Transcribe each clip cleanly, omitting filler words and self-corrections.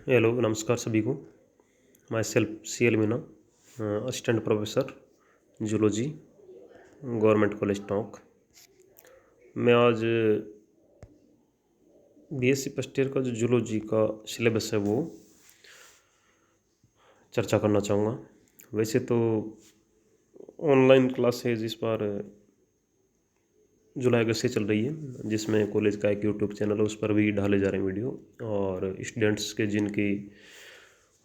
Hello, नमस्कार सभी को। Myself C L Meena, assistant professor zoology, government college Tonk. मैं आज बीएससी फर्स्ट ईयर का जो जूलॉजी का सिलेबस है वो चर्चा करना चाहूँगा। वैसे तो ऑनलाइन क्लासेज इस बार जुलाई अगस्त से चल रही है, जिसमें कॉलेज का एक यूट्यूब चैनल है, उस पर भी डाले जा रहे हैं वीडियो। और स्टूडेंट्स के जिनकी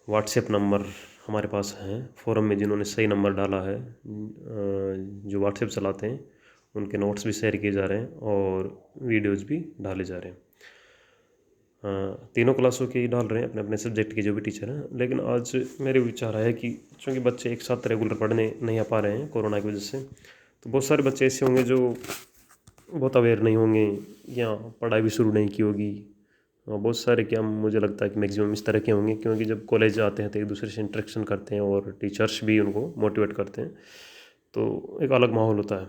व्हाट्सएप नंबर हमारे पास हैं, फोरम में जिन्होंने सही नंबर डाला है, जो व्हाट्सएप चलाते हैं, उनके नोट्स भी शेयर किए जा रहे हैं और वीडियोज़ भी डाले जा रहे हैं। तीनों क्लासों के ही डाल रहे हैं, अपने अपने सब्जेक्ट के जो भी टीचर हैं। लेकिन आज मेरे विचार है कि चूँकि बच्चे एक साथ रेगुलर पढ़ने नहीं आ पा रहे हैं कोरोना की वजह से, तो बहुत सारे बच्चे ऐसे होंगे जो बहुत अवेयर नहीं होंगे या पढ़ाई भी शुरू नहीं की होगी। और बहुत सारे क्या, मुझे लगता है कि मैक्सिमम इस तरह के होंगे, क्योंकि जब कॉलेज आते हैं तो एक दूसरे से इंटरेक्शन करते हैं और टीचर्स भी उनको मोटिवेट करते हैं, तो एक अलग माहौल होता है।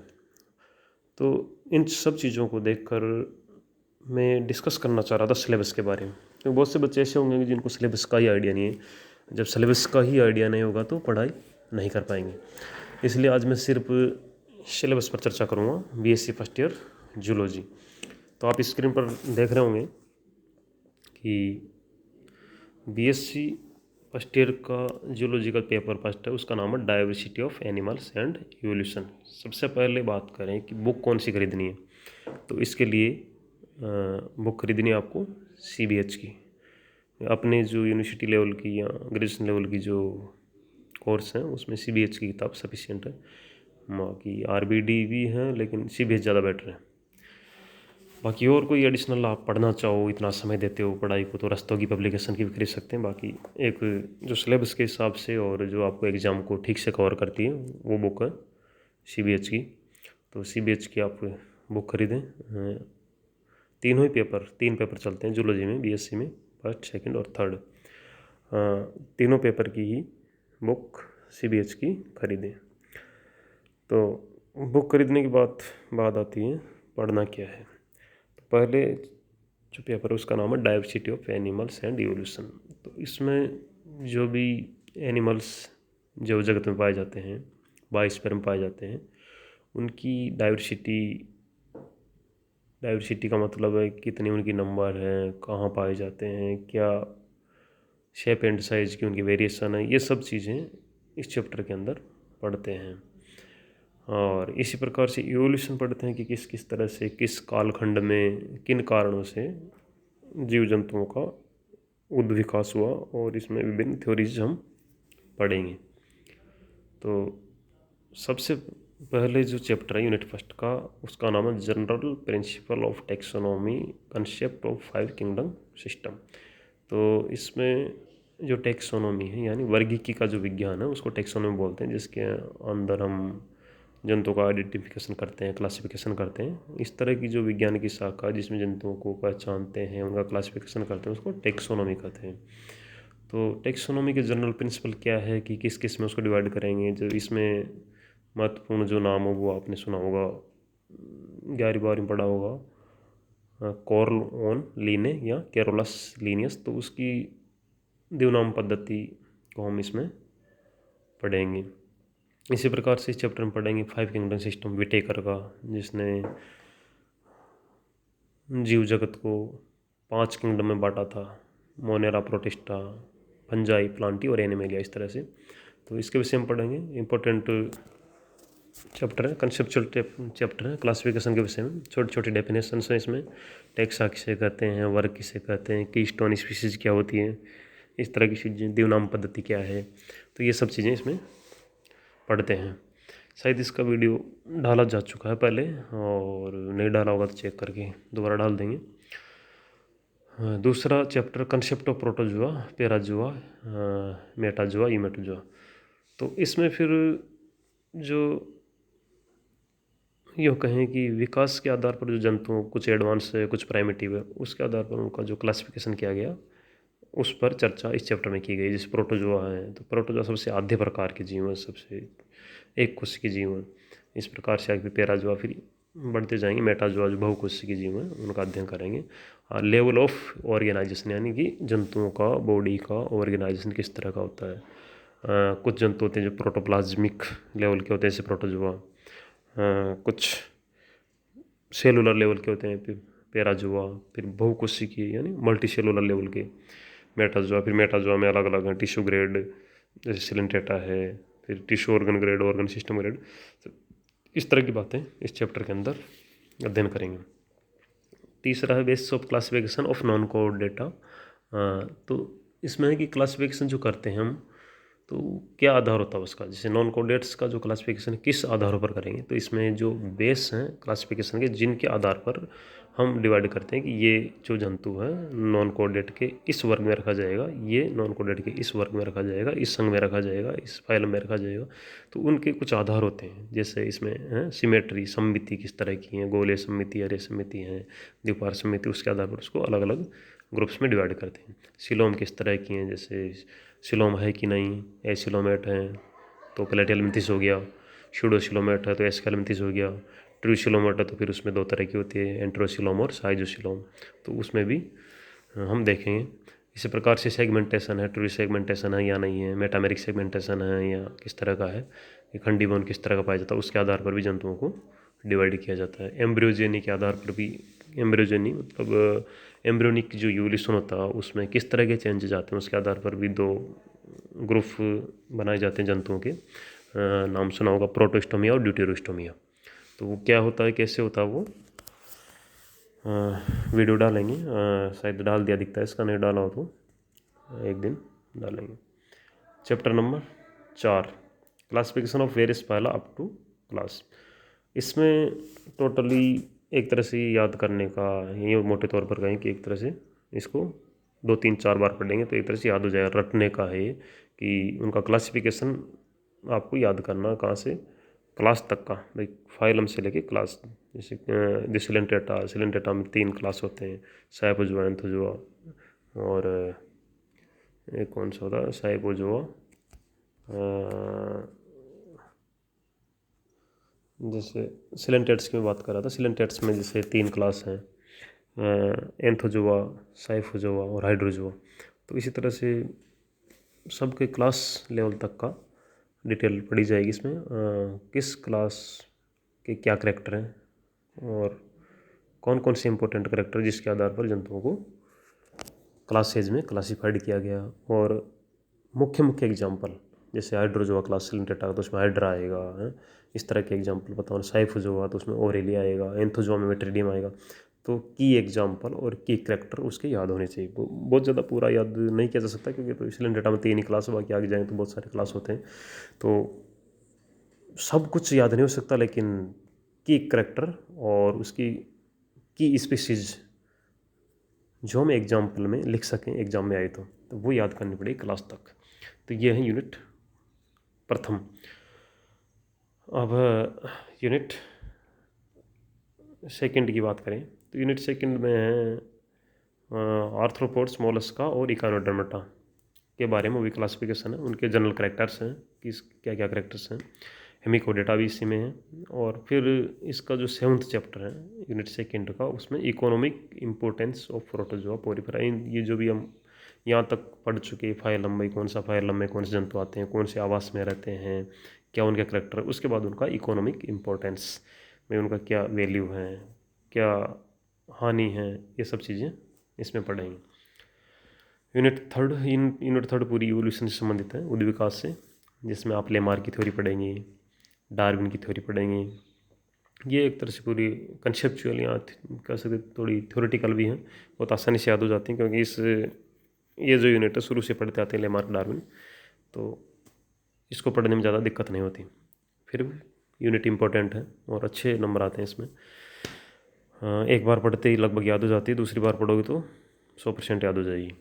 तो इन सब चीज़ों को देखकर मैं डिस्कस करना चाह रहा था सिलेबस के बारे में, क्योंकि बहुत से बच्चे ऐसे होंगे जिनको सिलेबस का ही आइडिया नहीं है। जब सिलेबस का ही आइडिया नहीं होगा तो पढ़ाई नहीं कर पाएंगे। इसलिए आज मैं सिर्फ सिलेबस पर चर्चा करूँगा, बीएससी फर्स्ट ईयर जूलॉजी। तो आप स्क्रीन पर देख रहे होंगे कि बीएससी फर्स्ट ईयर का जूलॉजिकल पेपर फर्स्ट है, उसका नाम है diversity of animals and evolution. सबसे पहले बात करें कि बुक कौन सी खरीदनी है, तो इसके लिए बुक खरीदनी है आपको सीबीएच की। अपने जो यूनिवर्सिटी लेवल की या ग्रेजुएशन लेवल की जो कोर्स हैं उसमें सीबीएच की किताब सफिशिएंट है। बाकी आरबीडी भी हैं, लेकिन सीबीएच ज़्यादा बेटर है। बाकी और कोई एडिशनल आप पढ़ना चाहो, इतना समय देते हो पढ़ाई को, तो रस्तों की पब्लिकेशन की भी खरीद सकते हैं। बाकी एक जो सिलेबस के हिसाब से और जो आपको एग्ज़ाम को ठीक से कवर करती है वो बुक है सीबीएच की। तो सीबीएच की आप बुक खरीदें। तीन पेपर चलते हैं जूलॉजी में, बीएससी में, फर्स्ट, सेकंड और थर्ड। तीनों पेपर की ही बुक सीबीएच की खरीदें। तो बुक खरीदने की बात आती है पढ़ना क्या है। तो पहले जो पेपर है उसका नाम है diversity of animals and evolution. तो इसमें जो भी एनिमल्स जो जगत में पाए जाते हैं, बायोस्फीयर में पाए जाते हैं, उनकी डाइवर्सिटी का मतलब है कितनी उनकी नंबर है, कहाँ पाए जाते हैं, क्या शेप एंड साइज की उनकी वेरिएशन है, ये सब चीज़ें इस चैप्टर के अंदर पढ़ते हैं। और इसी प्रकार से इवोल्यूशन पढ़ते हैं कि किस किस तरह से, किस कालखंड में, किन कारणों से जीव जंतुओं का उद्विकास हुआ, और इसमें विभिन्न थ्योरीज हम पढ़ेंगे। तो सबसे पहले जो चैप्टर है यूनिट फर्स्ट का, उसका नाम है general principle of taxonomy, concept of 5 kingdom system. तो इसमें जो टेक्सोनॉमी है यानी वर्गीकी का जो विज्ञान है उसको टेक्सोनॉमी बोलते हैं, जिसके अंदर हम जंतुओं का आइडेंटिफिकेशन करते हैं, क्लासिफिकेशन करते हैं। इस तरह की जो विज्ञान की शाखा जिसमें जंतुओं को पहचानते हैं, उनका क्लासिफिकेशन करते हैं, उसको टेक्सोनॉमी कहते हैं। तो टेक्सोनॉमी के जनरल प्रिंसिपल क्या है कि किस किस में उसको डिवाइड करेंगे। जो इसमें महत्वपूर्ण जो नाम हो वो आपने सुना होगा, 11वीं 12वीं में पढ़ा होगा, कॉर्ल ऑन लीने या कैरोलस लीनियस। तो उसकी देवनाम पद्धति को हम इसमें पढ़ेंगे। इसी प्रकार से इस चैप्टर में पढ़ेंगे 5 किंगडम सिस्टम विटेकर का, जिसने जीव जगत को 5 किंगडम में बांटा था, मोनेरा, प्रोटिस्टा, फंजाई, प्लांटी और एनिमेलिया, इस तरह से। तो इसके विषय में पढ़ेंगे। इम्पोर्टेंट चैप्टर है, कंसेप्चुअल चैप्टर है, क्लासिफिकेशन के विषय में छोटी छोटी डेफिनेशंस हैं इसमें। टैक्सा किसे कहते हैं, वर्ग किसे कहते हैं, कीस्टोन स्पीशीज क्या होती हैं, इस तरह की चीज़ें, देवनाम पद्धति क्या है, तो ये सब चीज़ें इसमें पढ़ते हैं। शायद इसका वीडियो डाला जा चुका है पहले, और नहीं डाला होगा तो चेक करके दोबारा डाल देंगे। दूसरा चैप्टर कंसेप्ट ऑफ प्रोटोजुआ, पैराजुआ, मेटाजुआ, इमेटोजुआ। तो इसमें फिर जो यूँ कहें कि विकास के आधार पर जो जंतु कुछ एडवांस है, कुछ प्राइमेटिव है, उसके आधार पर उनका जो क्लासिफिकेशन किया गया उस पर चर्चा इस चैप्टर में की गई। जैसे प्रोटोजुआ है, तो प्रोटोजुआ सबसे आद्य प्रकार के जीव हैं, सबसे एक कोशिकीय जीव हैं। इस प्रकार से आगे पैराजुआ, फिर बढ़ते जाएंगे। मेटाजोआ जो बहुकोशिकीय जीव हैं उनका अध्ययन करेंगे। लेवल ऑफ ऑर्गेनाइजेशन यानी कि जंतुओं का बॉडी का ऑर्गेनाइजेशन किस तरह का होता है। कुछ जंतु होते हैं जो प्रोटोप्लाज्मिक लेवल के होते हैं, जैसे प्रोटोजोआ। कुछ सेलुलर लेवल के होते हैं, फिर पैराजोआ, फिर बहुकोशिकीय यानी मल्टी सेलुलर लेवल के मेटाजोआ। फिर मेटाजोआ में अलग अलग हैं, टिश्यू ग्रेड जैसे सिलेंटेटा है, फिर tissue organ grade, organ system grade. तो इस तरह की बातें इस चैप्टर के अंदर अध्ययन करेंगे। तीसरा है basis of classification of non code data. तो इसमें है कि क्लासिफिकेशन जो करते हैं हम, तो क्या आधार होता है उसका। जैसे नॉन कोडेट्स का जो क्लासिफिकेशन किस आधारों पर करेंगे, तो इसमें जो बेस हैं क्लासिफिकेशन के, जिनके आधार पर हम डिवाइड करते हैं कि ये जो जंतु है नॉन कोडेट के इस वर्ग में रखा जाएगा, ये नॉन कोडेट के इस वर्ग में रखा जाएगा, इस संघ में रखा जाएगा, इस फाइलम में रखा जाएगा। तो उनके कुछ आधार होते हैं। जैसे इसमें है सिमेट्री, सममिति किस तरह की है, गोलीय सममिति, अरे सममिति है, द्विपार सममिति, उसके आधार पर उसको अलग अलग ग्रुप्स में डिवाइड करते हैं। सिलोम किस तरह की हैं, जैसे सिलोम है कि नहीं, एसिलोमेट है तो प्लेटियलमिंथिस हो गया, स्यूडोसिलोमेट है तो एस्केलमिंथिस हो गया, ट्रूसिलोमेट है तो फिर उसमें दो तरह की होती है, एंट्रोसिलोम और साइजोसिलोम। तो उसमें भी हम देखेंगे। इसी प्रकार से सेगमेंटेशन है, ट्रू सेगमेंटेशन है या नहीं है, मेटामेरिक सेगमेंटेशन है या किस तरह का है, खंडी बोन किस तरह का पाया जाता है, उसके आधार पर भी जंतुओं को डिवाइड किया जाता है। एम्ब्रियोजेनी के आधार पर भी, एम्ब्रियोजेनी मतलब एम्ब्रियोनिक जो यूलिसन होता है उसमें किस तरह के चेंजेज आते हैं, उसके आधार पर भी दो ग्रुप बनाए जाते हैं जंतुओं के। नाम सुना होगा, प्रोटोस्टोमिया और ड्यूटेरोस्टोमिया। तो वो क्या होता है, कैसे होता है, वो वीडियो डालेंगे, शायद डाल दिया दिखता है, इसका नहीं डाला हो तो एक दिन डालेंगे। Chapter number 4, classification of various phyla up to class. इसमें टोटली एक तरह से याद करने का, ये मोटे तौर पर कहें कि एक तरह से इसको 2-3-4 बार पढ़ेंगे तो एक तरह से याद हो जाएगा। रटने का है ये कि उनका क्लासिफिकेशन आपको याद करना, कहाँ से क्लास तक का, भाई फाइलम से लेके क्लास। जैसे सिलेंटेटा, सिलेंटेटा में 3 क्लास होते हैं, साइपोजोआ, एंथोजोआ और एक कौन सा होता है, साइपोजोआ। जैसे सिलेंटेट्स की मैं बात कर रहा था, सिलेंटेट्स में जैसे 3 क्लास हैं, एंथोजोआ, साइफोजोआ और हाइड्रोजोआ। तो इसी तरह से सबके क्लास लेवल तक का डिटेल पढ़ी जाएगी इसमें। किस क्लास के क्या करैक्टर हैं और कौन कौन से इंपॉर्टेंट करैक्टर जिसके आधार पर जंतुओं को क्लासेज में क्लासिफाइड किया गया। और मुख्य मुख्य एग्जाम्पल, जैसे हाइड्रोजोआ क्लास सिलेंटेटा तो उसमें हाइड्रा आएगा, है इस तरह के एग्जाम्पल बताओ। साइफोजोआ तो उसमें ओरेलिया आएगा, एंथोजोआ में मेट्रिडियम आएगा। तो की एग्जाम्पल और की करैक्टर उसके याद होने चाहिए। बहुत ज़्यादा पूरा याद नहीं किया जा सकता क्योंकि तो सिलेंटेटा में 3 ही क्लास, बाकी आगे जाएँ तो बहुत सारे क्लास होते हैं, तो सब कुछ याद नहीं हो सकता। लेकिन की करैक्टर और उसकी की स्पीसीज जो हम एग्जाम्पल में लिख सकें एग्जाम में आए तो वो याद करनी पड़ेगी क्लास तक। तो ये है यूनिट प्रथम। अब यूनिट सेकंड की बात करें तो यूनिट सेकंड में है आर्थ्रोपोड्स, मोलस्का और इकानोडर्मेटा के बारे में भी क्लासिफिकेशन है, उनके जनरल करैक्टर्स हैं कि क्या क्या करैक्टर्स हैं। हेमिकोडेटा भी इसी में है। और फिर इसका जो 7th चैप्टर है यूनिट सेकंड का, उसमें economic importance of protozoa Porifera. ये जो भी हम यहाँ तक पढ़ चुके, फाइलम में कौन सा फाइलम में कौन से जंतु आते हैं, कौन से आवास में रहते हैं, क्या उनके करैक्टर, उसके बाद उनका इकोनॉमिक इम्पोर्टेंस में उनका क्या वैल्यू है, क्या हानि है, ये सब चीज़ें इसमें पढ़ेंगे। यूनिट थर्ड पूरी इवोल्यूशन से संबंधित है, उद्भिद विकास से, जिसमें आप लेमार की थ्योरी पढ़ेंगे, डार्विन की थ्योरी पढ़ेंगे। ये एक तरह से पूरी कंसेप्चुअल या कह सकते थोड़ी थ्योरेटिकल भी हैं, बहुत आसानी से याद हो जाती हैं क्योंकि ये जो यूनिट है शुरू से पढ़ते आते हैं लेमार्क, डार्विन, तो इसको पढ़ने में ज़्यादा दिक्कत नहीं होती। फिर यूनिट इम्पोर्टेंट है और अच्छे नंबर आते हैं इसमें। एक बार पढ़ते ही लगभग याद हो जाती है, दूसरी बार पढ़ोगे तो 100% याद हो जाएगी।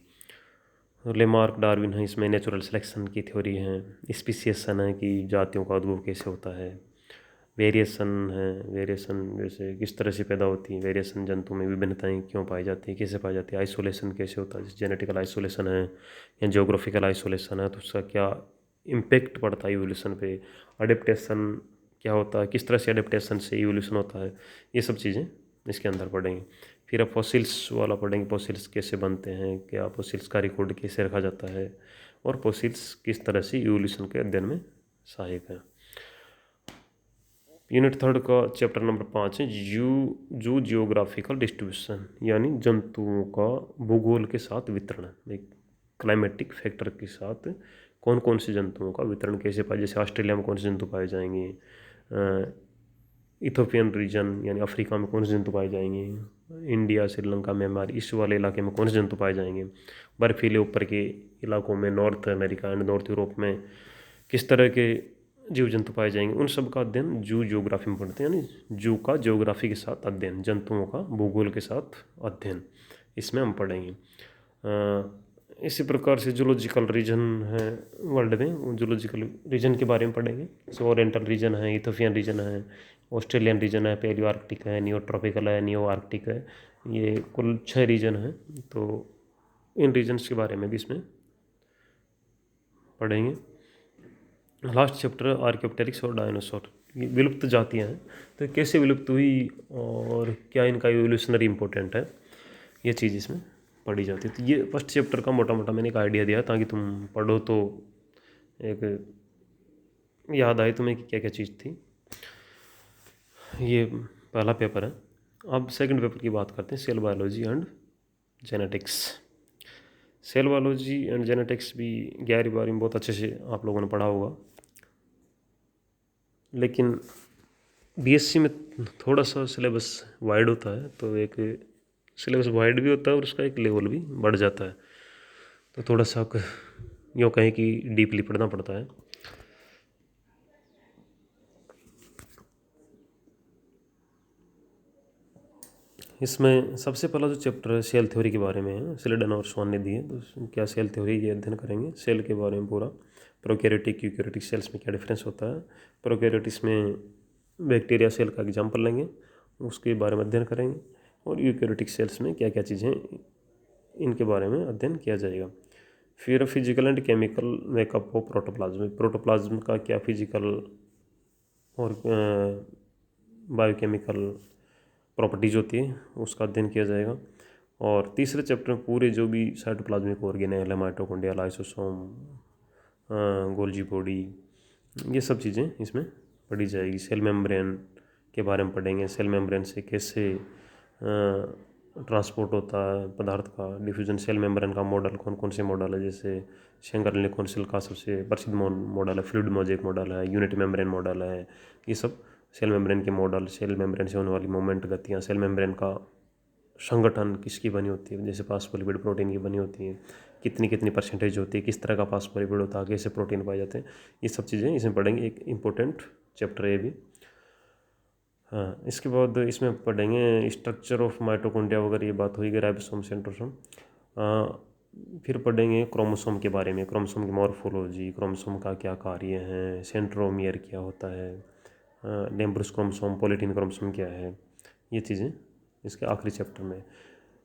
लेमार्क, डार्विन है, इसमें नेचुरल सिलेक्शन की थ्योरी है, स्पीसिएशन है कि जातियों का उद्भव कैसे होता है, वेरिएशन है, वेरिएशन जैसे किस तरह से पैदा होती है, वेरिएशन जंतु में विभिन्नताएं क्यों पाई जाती है, कैसे पाई जाती है, आइसोलेशन कैसे होता है, जैसे जेनेटिकल आइसोलेशन है या जियोग्राफिकल आइसोलेशन है तो उसका क्या इम्पेक्ट पड़ता है इवोल्यूशन पे, अडेप्टेशन क्या होता है, किस तरह से एडेप्टेशन से इवोल्यूशन होता है, ये सब चीज़ें इसके अंदर पढ़ेंगे। फिर अब फॉसिल्स वाला पढ़ेंगे, फॉसिल्स कैसे बनते हैं, क्या फॉसिल्स का रिकॉर्ड कैसे रखा जाता है, और फॉसिल्स किस तरह से इवोल्यूशन के अध्ययन में सहायक है। यूनिट 3 का चैप्टर नंबर 5 है जू जियोग्राफिकल डिस्ट्रीब्यूशन, यानी जंतुओं का भूगोल के साथ वितरण, एक क्लाइमेटिक फैक्टर के साथ कौन कौन से जंतुओं का वितरण कैसे पाए, जैसे ऑस्ट्रेलिया में कौन से जंतु पाए जाएंगे, इथोपियन रीजन यानी अफ्रीका में कौन से जंतु पाए जाएंगे, इंडिया श्रीलंका म्यांमार इस वाले इलाके में कौन से जंतु पाए जाएंगे, बर्फीले ऊपर के इलाकों में north America and north Europe में किस तरह के जीव जंतु पाए जाएंगे, उन सब का अध्ययन जू जियोग्राफी में पढ़ते हैं, यानी जू का जियोग्राफी के साथ अध्ययन, जंतुओं का भूगोल के साथ अध्ययन, इसमें हम पढ़ेंगे। इसी प्रकार से जूलॉजिकल रीजन है वर्ल्ड में, जूलॉजिकल रीजन के बारे में पढ़ेंगे, जैसे ओरिएंटल रीजन है, इथोपियन रीजन है, ऑस्ट्रेलियन रीजन है, पेलियो आर्कटिक है, नियो ट्रॉपिकल है, नियो आर्कटिक है, ये कुल 6 रीजन है। तो इन रीजन्स के बारे में भी इसमें पढ़ेंगे। लास्ट चैप्टर आर्कियोप्टेरिक्स और डायनासोर, ये विलुप्त जातियाँ हैं, तो कैसे विलुप्त हुई और क्या इनका इवोल्यूशनरी इंपॉर्टेंट है, ये चीज़ इसमें पढ़ी जाती है। तो ये फर्स्ट चैप्टर का मोटा मोटा मैंने एक आइडिया दिया ताकि तुम पढ़ो तो एक याद आए तुम्हें कि क्या क्या चीज़ थी। ये पहला पेपर है। अब सेकंड पेपर की बात करते हैं, cell biology and genetics. Cell biology and genetics भी 11वीं 12वीं में बहुत अच्छे से आप लोगों ने पढ़ा होगा, लेकिन बीएससी में थोड़ा सा सिलेबस वाइड होता है, तो एक सिलेबस वाइड भी होता है और उसका एक लेवल भी बढ़ जाता है, तो थोड़ा सा यूँ कहें कि डीपली पढ़ना पड़ता है। इसमें सबसे पहला जो चैप्टर है सेल थ्योरी के बारे में है, स्लेडन और स्वान ने दी है, तो क्या सेल थ्योरी ये अध्ययन करेंगे, सेल के बारे में पूरा, प्रोकैरियोटिक यूकैरियोटिक सेल्स में क्या डिफरेंस होता है, प्रोकैरियोटिक्स में बैक्टीरिया सेल का एग्जाम्पल लेंगे, उसके बारे में अध्ययन करेंगे, और यूकैरियोटिक सेल्स में क्या क्या चीज़ें इनके बारे में अध्ययन किया जाएगा। फिर physical and chemical makeup of protoplasm, protoplasm का क्या फिजिकल और बायोकेमिकल प्रॉपर्टीज होती है उसका अध्ययन किया जाएगा। और तीसरे चैप्टर में पूरे जो भी साइटोप्लाज्मिक ऑर्गेनेल है, माइटोकॉन्ड्रिया, लाइसोसोम, गोल्जी बॉडी, ये सब चीज़ें इसमें पढ़ी जाएगी। सेल मेम्ब्रेन के बारे में पढ़ेंगे, सेल मेम्ब्रेन से कैसे ट्रांसपोर्ट होता है पदार्थ का, डिफ्यूजन सेल मेम्ब्रेन का मॉडल कौन कौन से मॉडल है, जैसे शेंगर लिकोन सेल का सबसे प्रसिद्ध मॉडल है, फ्लूइड मोजेक मॉडल है, यूनिट मेम्ब्रेन मॉडल है, ये सब सेल मेम्ब्रेन के मॉडल, सेल मेम्ब्रेन से होने वाली मूवमेंट गतियाँ, सेल मेम्ब्रेन का संगठन किसकी बनी होती है, जैसे फास्फोलिपिड प्रोटीन की बनी होती है, कितनी कितनी परसेंटेज होती है, किस तरह का फास्फोलिपिड होता है, कैसे प्रोटीन पाए जाते हैं, ये सब चीज़ें इसमें पढ़ेंगे, एक इम्पोर्टेंट चैप्टर है ये भी। हाँ, इसके बाद इसमें पढ़ेंगे स्ट्रक्चर ऑफ माइटोकॉन्ड्रिया वगैरह, ये बात हुई, राइबोसोम सेंट्रोसोम। फिर पढ़ेंगे क्रोमोसोम के बारे में, क्रोमोसोम की मॉर्फोलॉजी, क्रोमोसोम का क्या कार्य है, सेंट्रोमियर क्या होता है, डेम्ब्रुस क्रोमोसोम, पॉलीटीन क्रोमोसोम क्या है, ये चीज़ें इसके आखिरी चैप्टर में।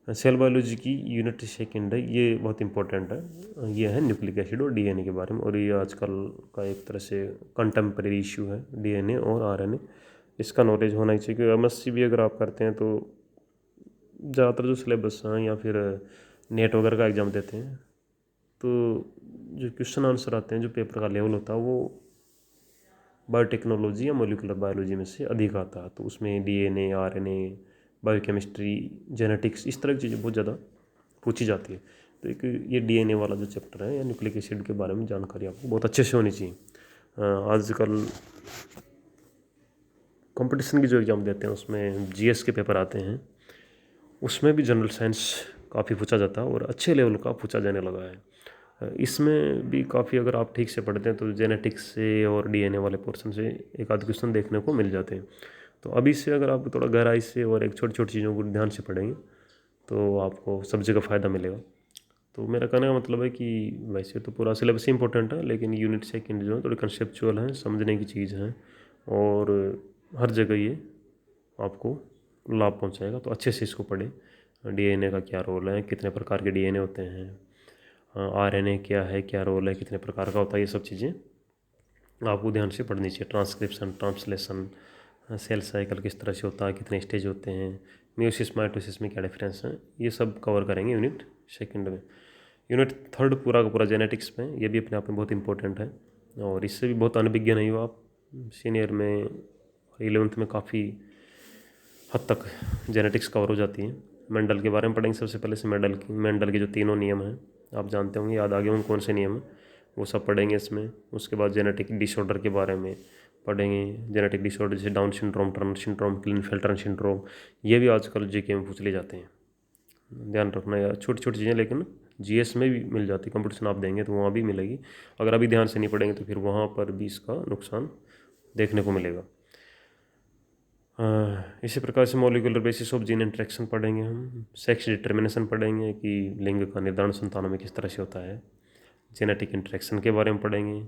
सेल बायोलॉजी की यूनिट सेकेंड है, ये बहुत इंपॉर्टेंट है, ये है न्यूक्लिक एसिड और डीएनए के बारे में, और ये आजकल का एक तरह से कंटेम्प्रेरी इशू है, डीएनए और आरएनए, इसका नॉलेज होना ही चाहिए। क्योंकि एमएससी भी अगर आप करते हैं तो ज़्यादातर जो सिलेबस हैं या फिर नेट वगैरह का एग्ज़ाम देते हैं, तो जो क्वेश्चन आंसर आते हैं, जो पेपर का लेवल होता है, वो बायोटेक्नोलॉजी या मोलिकुलर बायोलॉजी में से अधिक आता है, तो उसमें डीएनए, आरएनए, बायोकेमिस्ट्री, जेनेटिक्स, इस तरह की चीज़ें बहुत ज़्यादा पूछी जाती है। तो एक ये डीएनए वाला जो चैप्टर है या न्यूक्लिक एसिड के बारे में जानकारी आपको बहुत अच्छे से होनी चाहिए। आजकल कंपटीशन की जो एग्ज़ाम देते हैं उसमें जीएस के पेपर आते हैं, उसमें भी जनरल साइंस काफ़ी पूछा जाता है और अच्छे लेवल का पूछा जाने लगा है। इसमें भी काफ़ी अगर आप ठीक से पढ़ते हैं तो जेनेटिक्स से और डीएनए वाले पोर्शन से एक आध क्वेश्चन देखने को मिल जाते हैं। तो अभी से अगर आप थोड़ा गहराई से और एक छोटी छोटी चीज़ों को ध्यान से पढ़ेंगे तो आपको सब जगह फ़ायदा मिलेगा। तो मेरा कहने का मतलब है कि वैसे तो पूरा सिलेबस इंपॉर्टेंट है, लेकिन यूनिट सेकंड जो है थोड़ी कंसेप्चुअल है, समझने की चीज़ है, और हर जगह ये आपको लाभ पहुंचाएगा, तो अच्छे से इसको पढ़ें। डीएनए का क्या रोल है, कितने प्रकार के डीएनए होते हैं, आरएनए क्या है, क्या रोल है, कितने प्रकार का होता है, ये सब चीज़ें आपको ध्यान से पढ़नी चाहिए। ट्रांसक्रिप्शन, ट्रांसलेशन, सेल साइकिल किस तरह से होता है, कितने स्टेज होते हैं, मियोसिस माइटोसिस में क्या डिफरेंस है, ये सब कवर करेंगे यूनिट सेकंड में। यूनिट थर्ड पूरा का पूरा जेनेटिक्स में, ये भी अपने आप में बहुत इंपॉर्टेंट है और इससे भी बहुत अनभिज्ञ नहीं हो आप। सीनियर में 11th में काफ़ी हद तक जेनेटिक्स कवर हो जाती है। मेंडल के बारे में पढ़ेंगे सबसे पहले से। मेंडल के जो तीनों नियम हैं आप जानते होंगे, याद आ गए होंगे कौन से नियम हैं, वो सब पढ़ेंगे इसमें। उसके बाद जेनेटिक डिसऑर्डर के बारे में पढ़ेंगे। जेनेटिक डिसऑर्डर जैसे Down syndrome, Turner syndrome, Klinefelter syndrome, ये भी आजकल जीके में पूछ ले जाते हैं। ध्यान रखना यार, छोटी छोटी चीज़ें, लेकिन जीएस में भी मिल जाती है। कंपटीशन आप देंगे तो वहाँ भी मिलेगी। अगर अभी ध्यान से नहीं पढ़ेंगे तो फिर वहाँ पर भी इसका नुकसान देखने को मिलेगा। इसी प्रकार से molecular basis of gene interaction पढ़ेंगे हम। सेक्स डिटर्मिनेशन पढ़ेंगे कि लिंग का निर्धारण संतानों में किस तरह से होता है। जेनेटिक इंटरेक्शन के बारे में पढ़ेंगे।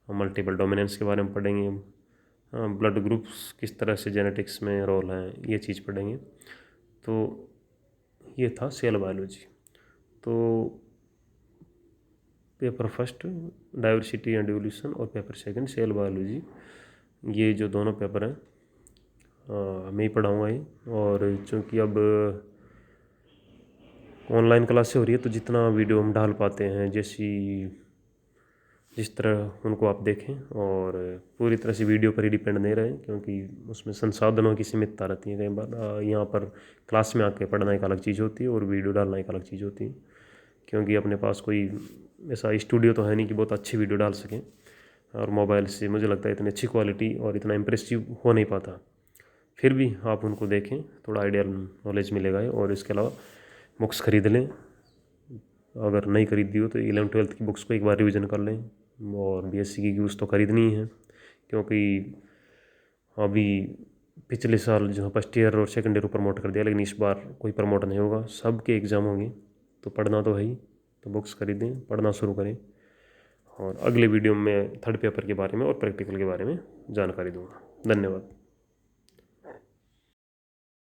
मल्टीपल डोमिनेंस के बारे में पढ़ेंगे। ब्लड ग्रुप्स किस तरह से जेनेटिक्स में रोल है, ये चीज़ पढ़ेंगे। तो ये था सेल बायोलॉजी। तो paper first diversity and evolution और पेपर सेकंड सेल बायोलॉजी, ये जो दोनों पेपर हैं मैं ही पढ़ाऊँगा ये। और चूँकि अब ऑनलाइन क्लासें हो रही है तो जितना वीडियो हम डाल पाते हैं, जिस तरह उनको आप देखें और पूरी तरह से वीडियो पर ही डिपेंड नहीं रहे, क्योंकि उसमें संसाधनों की सीमितता रहती है। कई बार यहाँ पर क्लास में आके पढ़ना एक अलग चीज़ होती है और वीडियो डालना एक अलग चीज़ होती है, क्योंकि अपने पास कोई ऐसा स्टूडियो तो है नहीं कि बहुत अच्छी वीडियो डाल सकें। और मोबाइल से मुझे लगता है इतनी अच्छी क्वालिटी और इतना इम्प्रेसिव हो नहीं पाता। फिर भी आप उनको देखें, थोड़ा आइडियल नॉलेज मिलेगा। और इसके अलावा बुक्स खरीद लें, अगर नहीं खरीदी हो तो 11th-12th की बुक्स को एक बार रिवीजन कर लें। और बीएससी की बुक्स तो खरीदनी ही है, क्योंकि अभी पिछले साल जो फर्स्ट ईयर और सेकंड ईयर को प्रमोट कर दिया, लेकिन इस बार कोई प्रमोट नहीं होगा, सबके एग्ज़ाम होंगे। तो पढ़ना तो है ही, तो बुक्स खरीदें, पढ़ना शुरू करें। और अगले वीडियो में थर्ड पेपर के बारे में और प्रैक्टिकल के बारे में जानकारी दूँगा। धन्यवाद।